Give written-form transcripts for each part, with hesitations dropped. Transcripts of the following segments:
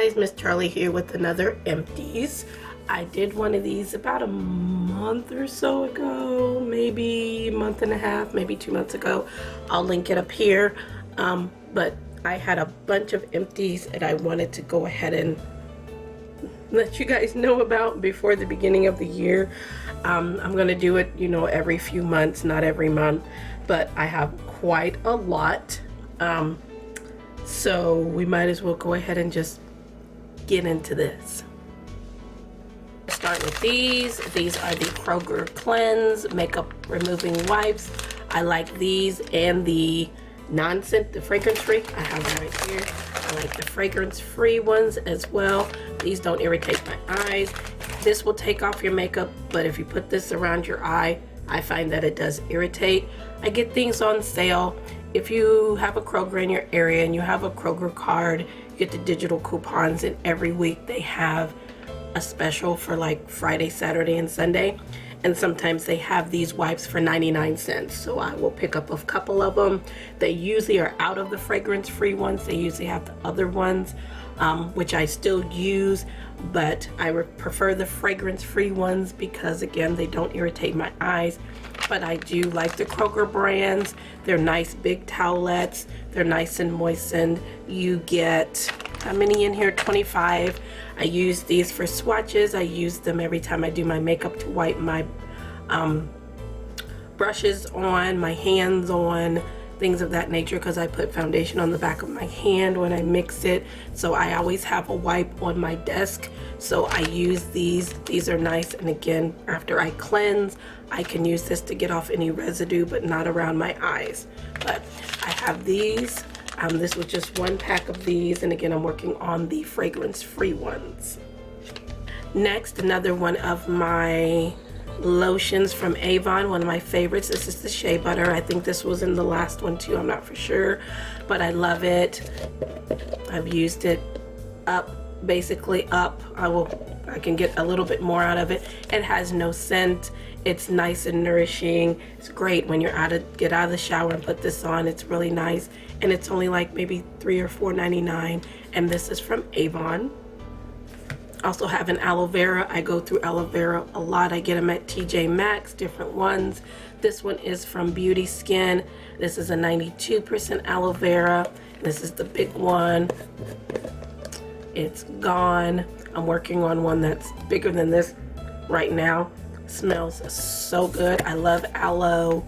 guys, Miss Charlie here with another Empties. I did one of these about a month or so ago, maybe a month and a half, maybe 2 months ago. I'll link it up here. But I had a bunch of Empties and I wanted to go ahead and let you guys know about before the beginning of the year. I'm gonna do it, you know, every few months, not every month, but I have quite a lot. So we might as well go ahead and just get into this. Start with these. These are the Kroger Cleanse Makeup Removing Wipes. I like these and the non-scent, the fragrance-free. I have them right here. I like the fragrance-free ones as well. These don't irritate my eyes. This will take off your makeup, but if you put this around your eye, I find that it does irritate. I get things on sale. If you have a Kroger in your area and you have a Kroger card, you get the digital coupons, and every week they have a special for like Friday, Saturday, and Sunday. And sometimes they have these wipes for 99 cents. So I will pick up a couple of them. They usually are out of the fragrance-free ones. They usually have the other ones, which I still use, but I prefer the fragrance-free ones because, again, they don't irritate my eyes. But I do like the Kroger brands. They're nice big towelettes. They're nice and moistened. You get, how many in here? 25. I use these for swatches. I use them every time I do my makeup to wipe my brushes on, my hands on, things of that nature, because I put foundation on the back of my hand when I mix it. So I always have a wipe on my desk. So I use these. These are nice. And again, after I cleanse, I can use this to get off any residue, but not around my eyes. But I have these. This was just one pack of these. And again, I'm working on the fragrance-free ones. Next, another one of my lotions from Avon, one of my favorites. This is the Shea Butter. I think this was in the last one too, I'm not for sure, but I love it. I've used it up, basically up. I can get a little bit more out of it. It has no scent. It's nice and nourishing. It's great when you're get out of the shower and put this on. It's really nice, and it's only like maybe $3 or $4.99, and this is from Avon. Also have an aloe vera. I go through aloe vera a lot. I get them at TJ Maxx, different ones. This one is from Beauty Skin. This is a 92% aloe vera. This is the big one. It's gone. I'm working on one that's bigger than this right now. Smells so good. I love aloe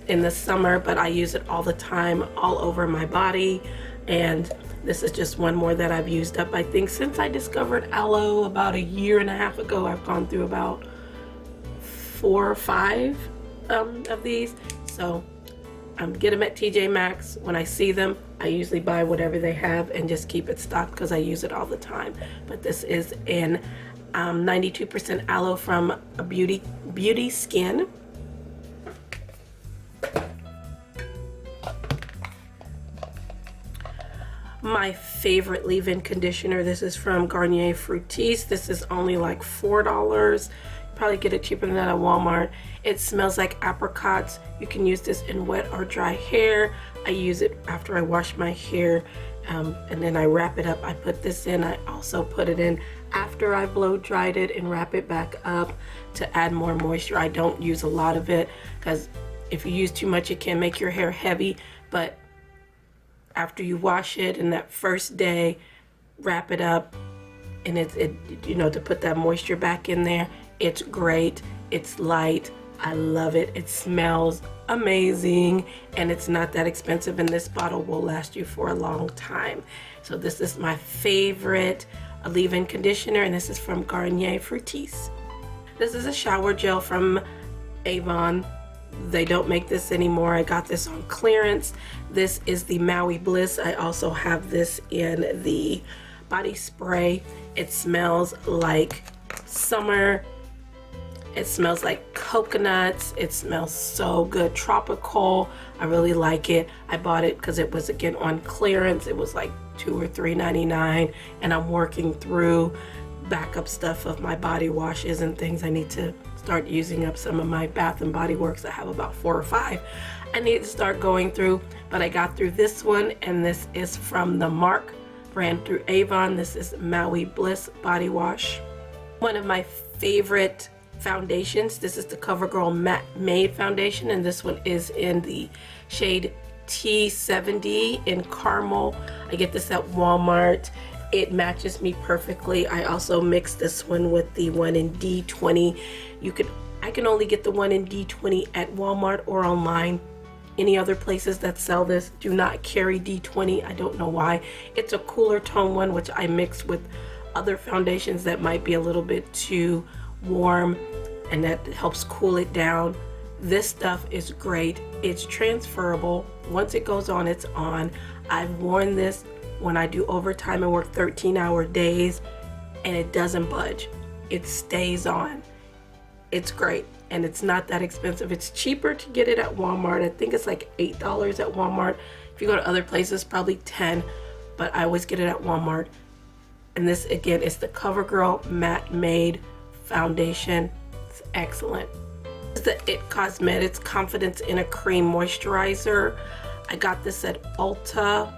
in the summer, but I use it all the time, all over my body. And this is just one more that I've used up. I think since I discovered aloe about a year and a half ago, I've gone through about 4 or 5 of these. So get them at TJ Maxx. When I see them, I usually buy whatever they have and just keep it stocked because I use it all the time. But this is in 92% aloe from a Beauty Skin. My favorite leave-in conditioner. This is from Garnier Fructis. This is only like $4. Probably get it cheaper than that at Walmart. It smells like apricots. You can use this in wet or dry hair. I use it after I wash my hair, and then I wrap it up. I put this in. I also put it in after I blow dried it and wrap it back up to add more moisture. I don't use a lot of it because if you use too much, it can make your hair heavy. But after you wash it in that first day, wrap it up, and it you know, to put that moisture back in there. It's great. It's light. I love it. It smells amazing, and it's not that expensive, and this bottle will last you for a long time. So this is my favorite leave-in conditioner, and this is from Garnier Fructis. This is a shower gel from Avon. They don't make this anymore. I got this on clearance. This is the Maui Bliss. I also have this in the body spray. It smells like summer. It smells like coconuts. It smells so good. Tropical. I really like it. I bought it because it was, again, on clearance. It was like $2 or $3.99, and I'm working through backup stuff of my body washes and things. I need to start using up some of my Bath and Body Works. I have about 4 or 5 I need to start going through, but I got through this one, and this is from the Mark brand through Avon. This is Maui Bliss Body Wash. One of my favorite foundations. This is the CoverGirl Matte Made Foundation, and this one is in the shade T70 in Caramel. I get this at Walmart. It matches me perfectly. I also mix this one with the one in D20. I can only get the one in D20 at Walmart or online. Any other places that sell this do not carry D20. I don't know why. It's a cooler tone one, which I mix with other foundations that might be a little bit too warm, and that helps cool it down. This stuff is great. It's transferable. Once it goes on, it's on. I've worn this when I do overtime and work 13-hour days, and it doesn't budge. It stays on. It's great, and it's not that expensive. It's cheaper to get it at Walmart. I think it's like $8 at Walmart. If you go to other places, probably 10, but I always get it at Walmart. And this, again, is the CoverGirl Matte Made Foundation. It's excellent. This is the It Cosmetics Confidence in a Cream Moisturizer. I got this at Ulta.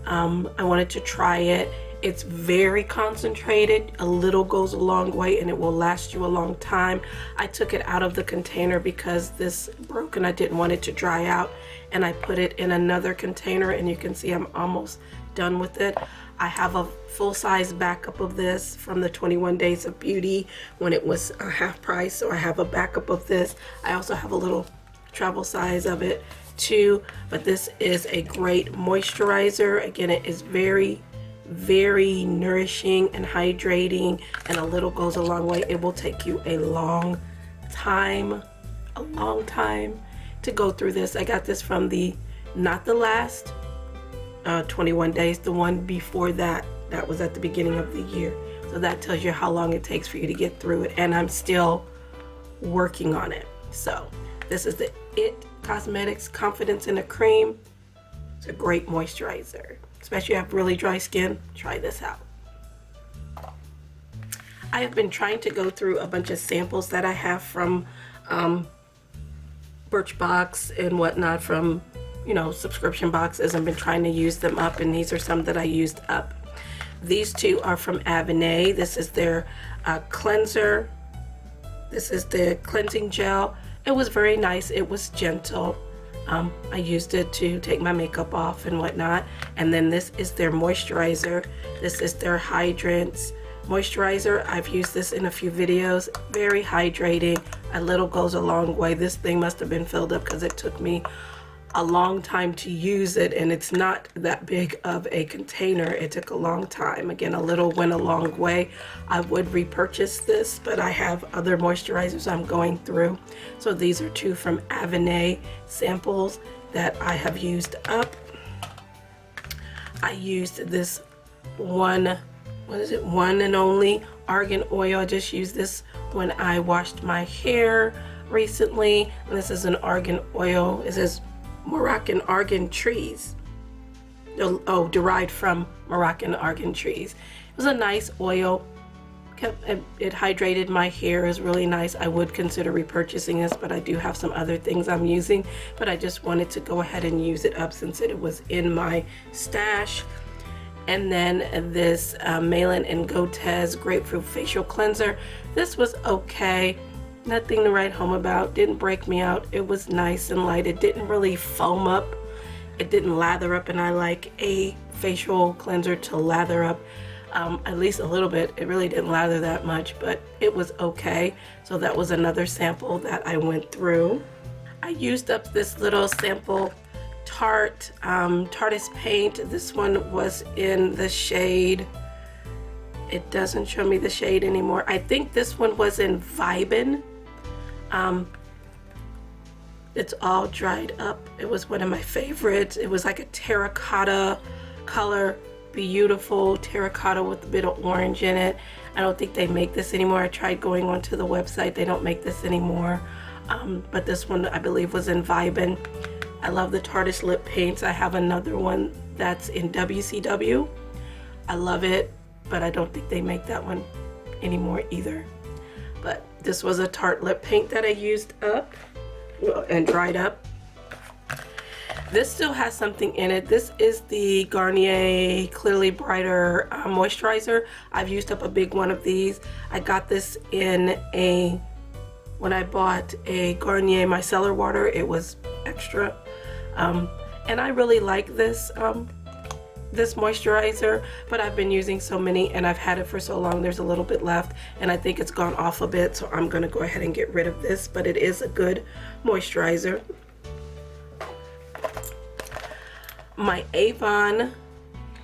I wanted to try it. It's very concentrated. A little goes a long way, and it will last you a long time. I took it out of the container because this broke and I didn't want it to dry out, and I put it in another container, and you can see I'm almost done with it. I have a full-size backup of this from the 21 Days of Beauty when it was a half price, so I have a backup of this. I also have a little travel size of it too, but this is a great moisturizer. Again, it is very nourishing and hydrating, and a little goes a long way. It will take you a long time to go through this. I got this from not the last 21 days, the one before that was at the beginning of the year. So that tells you how long it takes for you to get through it, and I'm still working on it. So this is the It Cosmetics Confidence in a Cream. It's a great moisturizer. Especially if you have really dry skin, try this out. I have been trying to go through a bunch of samples that I have from Birchbox and whatnot, from subscription boxes. I've been trying to use them up, and these are some that I used up. These two are from Garnier. This is their cleanser. This is the cleansing gel. It was very nice. It was gentle. I used it to take my makeup off and whatnot. And then this is their moisturizer. This is their Hydrants moisturizer. I've used this in a few videos. Very hydrating. A little goes a long way. This thing must have been filled up because it took me a long time to use it, and it's not that big of a container. It took a long time. Again, a little went a long way. I would repurchase this, but I have other moisturizers I'm going through. So these are two from Garnier samples that I have used up. I used this one and only argan oil. I just used this when I washed my hair recently, and this is an argan oil. It says Moroccan argan trees. Oh, derived from Moroccan argan trees. It was a nice oil. It hydrated my hair. It was really nice. I would consider repurchasing this, but I do have some other things I'm using. But I just wanted to go ahead and use it up since it was in my stash. And then this Malin and Gotez Grapefruit Facial Cleanser. This was okay. Nothing to write home about. Didn't break me out. It was nice and light. It didn't really foam up. It didn't lather up, and I like a facial cleanser to lather up at least a little bit. It really didn't lather that much, but it was okay. So that was another sample that I went through. I used up this little sample Tarte's paint. This one was in the shade, it doesn't show me the shade anymore. I think this one was in Vibin. It's all dried up. It was one of my favorites. It was like a terracotta color, beautiful terracotta with a bit of orange in it. I don't think they make this anymore. I tried going onto the website. They don't make this anymore. But this one I believe was in Vibin. I love the Tarte lip paints. I have another one that's in WCW. I love it, but I don't think they make that one anymore either. But this was a Tarte lip paint that I used up and dried up. This still has something in it. This is the Garnier Clearly Brighter moisturizer. I've used up a big one of these. I got this in when I bought a Garnier micellar water, it was extra. And I really like this this moisturizer, but I've been using so many and I've had it for so long, there's a little bit left and I think it's gone off a bit, so I'm gonna go ahead and get rid of this, but it is a good moisturizer. My Avon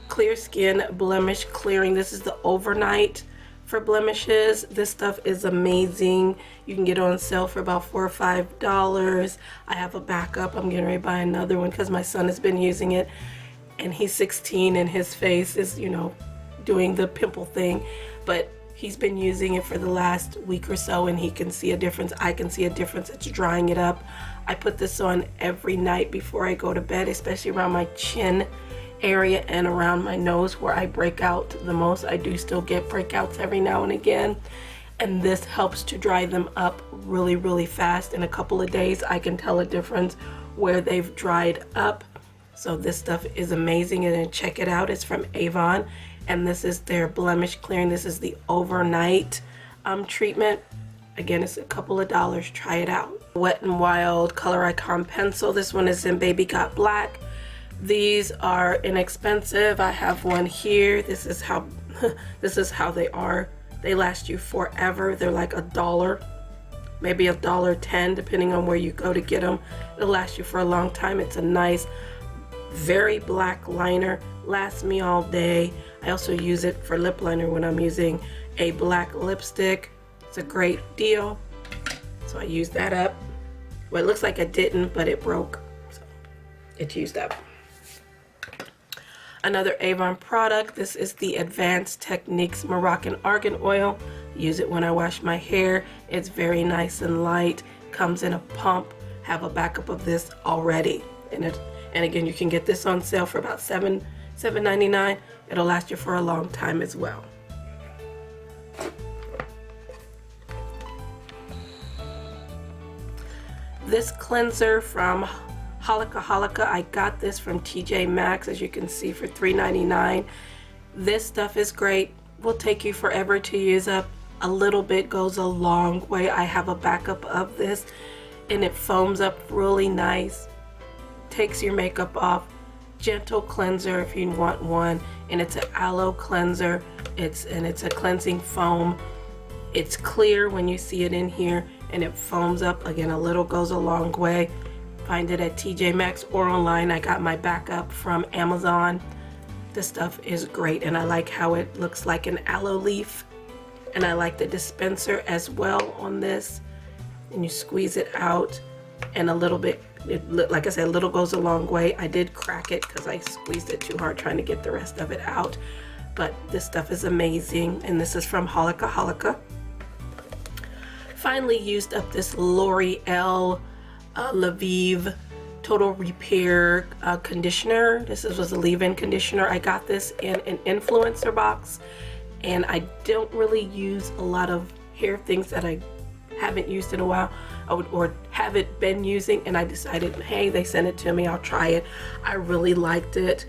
Clear Skin Blemish Clearing. This is the overnight for blemishes. This stuff is amazing. You can get it on sale for about $4 or $5. I have a backup. I'm getting ready to buy another one because my son has been using it and he's 16 and his face is, you know, doing the pimple thing, but he's been using it for the last week or so and he can see a difference. I can see a difference. It's drying it up. I put this on every night before I go to bed, especially around my chin area and around my nose where I break out the most. I do still get breakouts every now and again, and this helps to dry them up really, really fast. In a couple of days, I can tell a difference where they've dried up. So this stuff is amazing, and then check it out. It's from Avon, and this is their blemish clearing. This is the overnight treatment. Again, it's a couple of dollars. Try it out. Wet n Wild Color Icon Pencil. This one is in Baby Got Black. These are inexpensive. I have one here. This is how this is how they are. They last you forever. They're like $1, maybe $1.10, depending on where you go to get them. It'll last you for a long time. It's a nice, very black liner. Lasts me all day. I also use it for lip liner when I'm using a black lipstick. It's a great deal. So I used that up. Well, it looks like I didn't, but it broke. So it's used up. Another Avon product. This is the Advanced Techniques Moroccan Argan Oil. Use it when I wash my hair. It's very nice and light. Comes in a pump. Have a backup of this already. And again, you can get this on sale for about $7.99. It'll last you for a long time as well. This cleanser from Holika, I got this from TJ Maxx, as you can see, for $3.99. This stuff is great. Will take you forever to use up. A little bit goes a long way. I have a backup of this and it foams up really nice. Takes your makeup off. Gentle cleanser if you want one, and it's an aloe cleanser. It's a cleansing foam. It's clear when you see it in here, and it foams up. Again, a little goes a long way. Find it at TJ Maxx or online. I got my backup from Amazon. This stuff is great, and I like how it looks like an aloe leaf, and I like the dispenser as well on this. And you squeeze it out, and a little bit, like I said, a little goes a long way. I did crack it because I squeezed it too hard trying to get the rest of it out, but this stuff is amazing. And this is from Holika. Finally used up this Loreal Lviv Total Repair conditioner. This was a leave-in conditioner. I got this in an influencer box, and I don't really use a lot of hair things that I haven't used in a while or haven't been using, and I decided, hey, they sent it to me, I'll try it. I really liked it.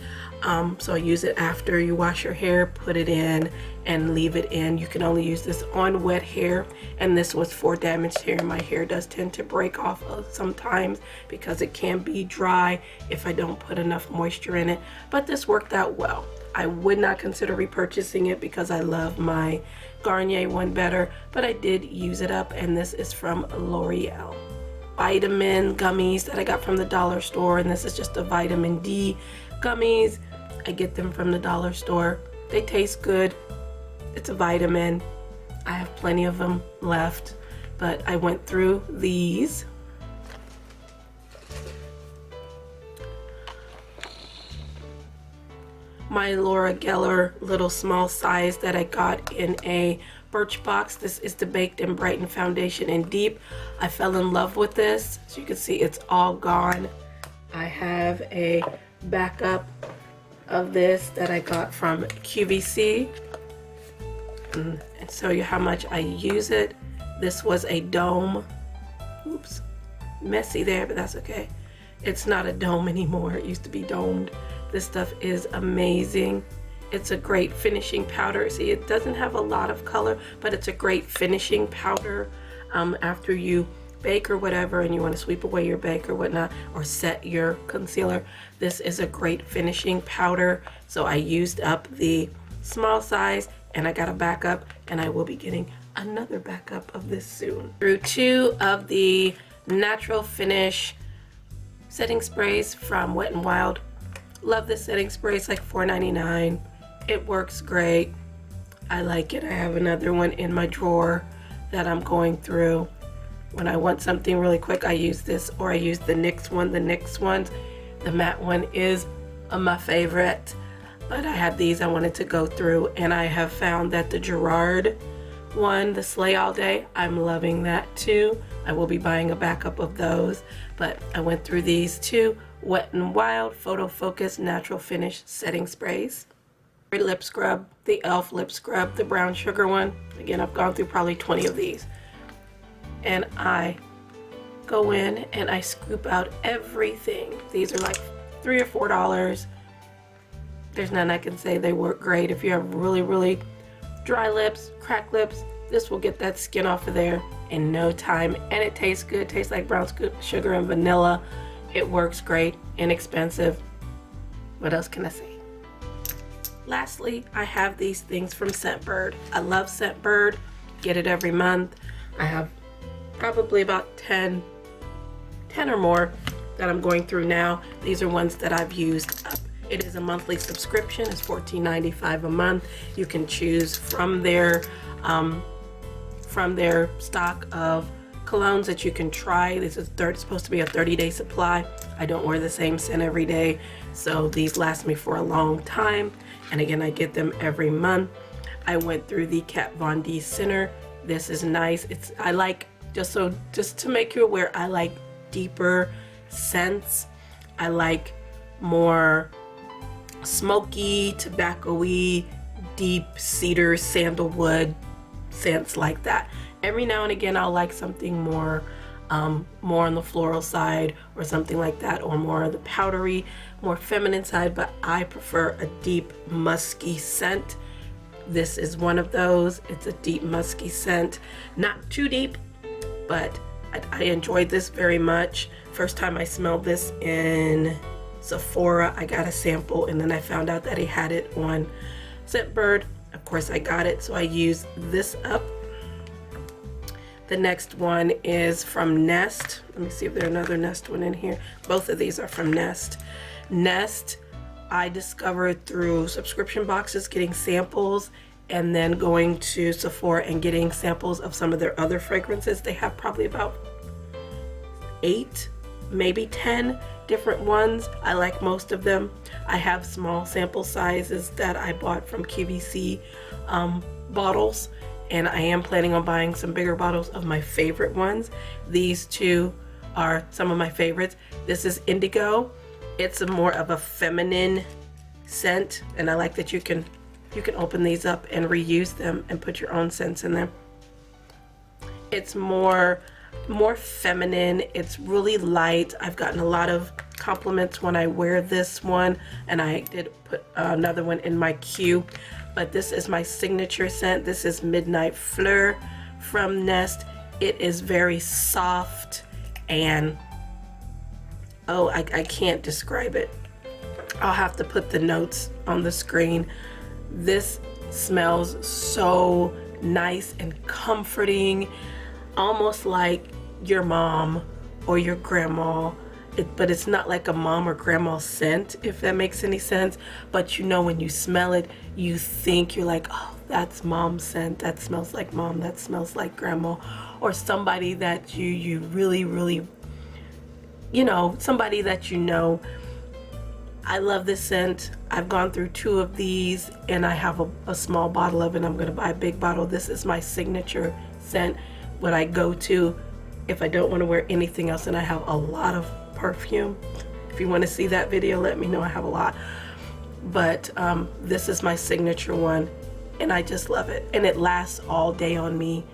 So I use it after you wash your hair, put it in and leave it in. You can only use this on wet hair, and this was for damaged hair. My hair does tend to break off sometimes because it can be dry if I don't put enough moisture in it, but this worked out well. I would not consider repurchasing it because I love my Garnier one better, but I did use it up, and this is from Loreal. Vitamin gummies that I got from the dollar store, and this is just a vitamin D gummies. I get them from the dollar store. They taste good. It's a vitamin. I have plenty of them left, but I went through these. My Laura Geller little small size that I got in a Birchbox. This is the Baked and Brighten Foundation in Deep. I fell in love with this. As you can see, it's all gone. I have a backup of this that I got from QVC, and show you how much I use it. This was a dome. Oops, messy there, but that's okay. It's not a dome anymore. It used to be domed. This stuff is amazing. It's a great finishing powder. See, it doesn't have a lot of color, but it's a great finishing powder after you bake or whatever, and you want to sweep away your bake or whatnot, or set your concealer. This is a great finishing powder. So I used up the small size, and I got a backup, and I will be getting another backup of this soon. Through 2 of the Natural Finish setting sprays from Wet n Wild. Love this setting spray. It's like $4.99. It works great. I like it. I have another one in my drawer that I'm going through. When I want something really quick, I use this, or I use the NYX one. The NYX one, the matte one, is my favorite. But I had these I wanted to go through, and I have found that the Gerard one, the Slay All Day, I'm loving that too. I will be buying a backup of those, but I went through these 2 Wet n Wild Photo Focus Natural Finish setting sprays. Lip scrub, the e.l.f. lip scrub, the brown sugar one. Again, I've gone through probably 20 of these. And I go in and I scoop out everything. These are like $3 or $4. There's none I can say. They work great. If you have really, really dry lips, cracked lips, this will get that skin off of there in no time. And it tastes good. It tastes like brown sugar and vanilla. It works great, inexpensive. What else can I say? Lastly, I have these things from Scentbird. I love Scentbird. Get it every month. I have probably about 10 or more that I'm going through now. These are ones that I've used up. It is a monthly subscription. It's $14.95 a month. You can choose from their stock of colognes that you can try. This is supposed to be a 30-day supply. I don't wear the same scent every day, so these last me for a long time. And again, I get them every month. I went through the Kat Von D Center. This is nice. I like, just to make you aware, I like deeper scents. I like more smoky, tobacco-y, deep cedar, sandalwood scents like that. Every now and again, I'll like something more on the floral side or something like that, or more of the powdery, more feminine side, but I prefer a deep musky scent. This is one of those. It's a deep musky scent, not too deep, but I enjoyed this very much. First time I smelled this in Sephora, I got a sample, and then I found out that he had it on Scentbird. Of course I got it, so I used this up. The next one is from Nest. Let me see if there's another Nest one in here. Both of these are from Nest. Nest, I discovered through subscription boxes, getting samples, and then going to Sephora and getting samples of some of their other fragrances. They have probably about 8, maybe 10 different ones. I like most of them. I have small sample sizes that I bought from QVC bottles, and I am planning on buying some bigger bottles of my favorite ones. These 2 are some of my favorites. This is Indigo. It's more of a feminine scent, and I like that you can open these up and reuse them and put your own scents in them. It's more feminine. It's really light. I've gotten a lot of compliments when I wear this one, and I did put another one in my queue. But this is my signature scent. This is Midnight Fleur from Nest. It is very soft, and oh, I can't describe it. I'll have to put the notes on the screen. This smells so nice and comforting, almost like your mom or your grandma. But it's not like a mom or grandma scent, if that makes any sense. But you know, when you smell it, you think, you're like, oh, that's mom's scent. That smells like mom. That smells like grandma. Or somebody that you really, really, somebody that you know. I love this scent. I've gone through 2 of these, and I have a small bottle of it. I'm going to buy a big bottle. This is my signature scent, what I go to if I don't want to wear anything else, and I have a lot of perfume. If you want to see that video, let me know. I have a lot, but this is my signature one, and I just love it, and it lasts all day on me.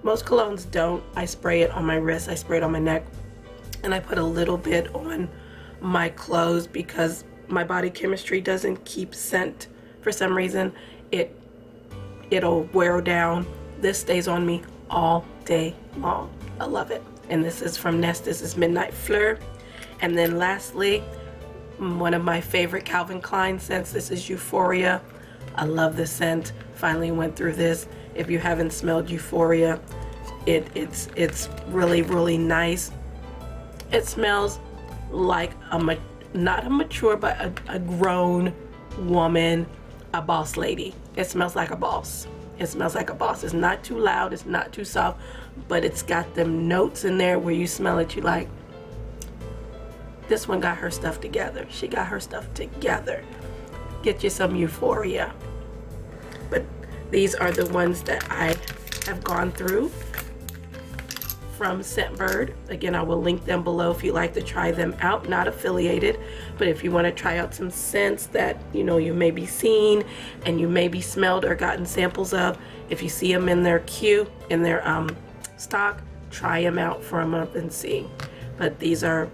Most colognes don't. I spray it on my wrist, I spray it on my neck, and I put a little bit on my clothes because my body chemistry doesn't keep scent for some reason. It'll wear down. This stays on me all day long. I love it. And this is from Nest. This is Midnight Fleur. And then lastly, one of my favorite Calvin Klein scents. This is Euphoria. I love this scent. Finally went through this. If you haven't smelled Euphoria, it's really, really nice. It smells like not a mature, but a grown woman, a boss lady. It smells like a boss. It smells like a boss. It's not too loud, it's not too soft, but it's got them notes in there where you smell it, you like, this one got her stuff together. She got her stuff together. Get you some Euphoria. But these are the ones that I have gone through from Scentbird. Again, I will link them below if you'd like to try them out. Not affiliated, but if you want to try out some scents that you may be seen and you maybe smelled or gotten samples of, if you see them in their queue, in their stock, try them out for a month and see. But these are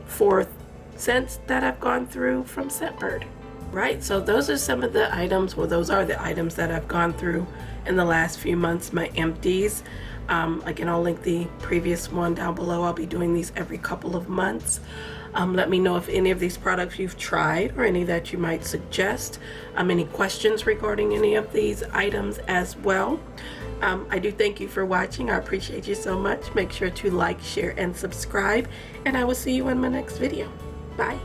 4 scents that I've gone through from Scentbird. Right, so those are some of the items, well, those are the items that I've gone through in the last few months, my empties. Again, I'll link the previous one down below. I'll be doing these every couple of months. Let me know if any of these products you've tried or any that you might suggest. Any questions regarding any of these items as well. I do thank you for watching. I appreciate you so much. Make sure to like, share, and subscribe, and I will see you in my next video. Bye.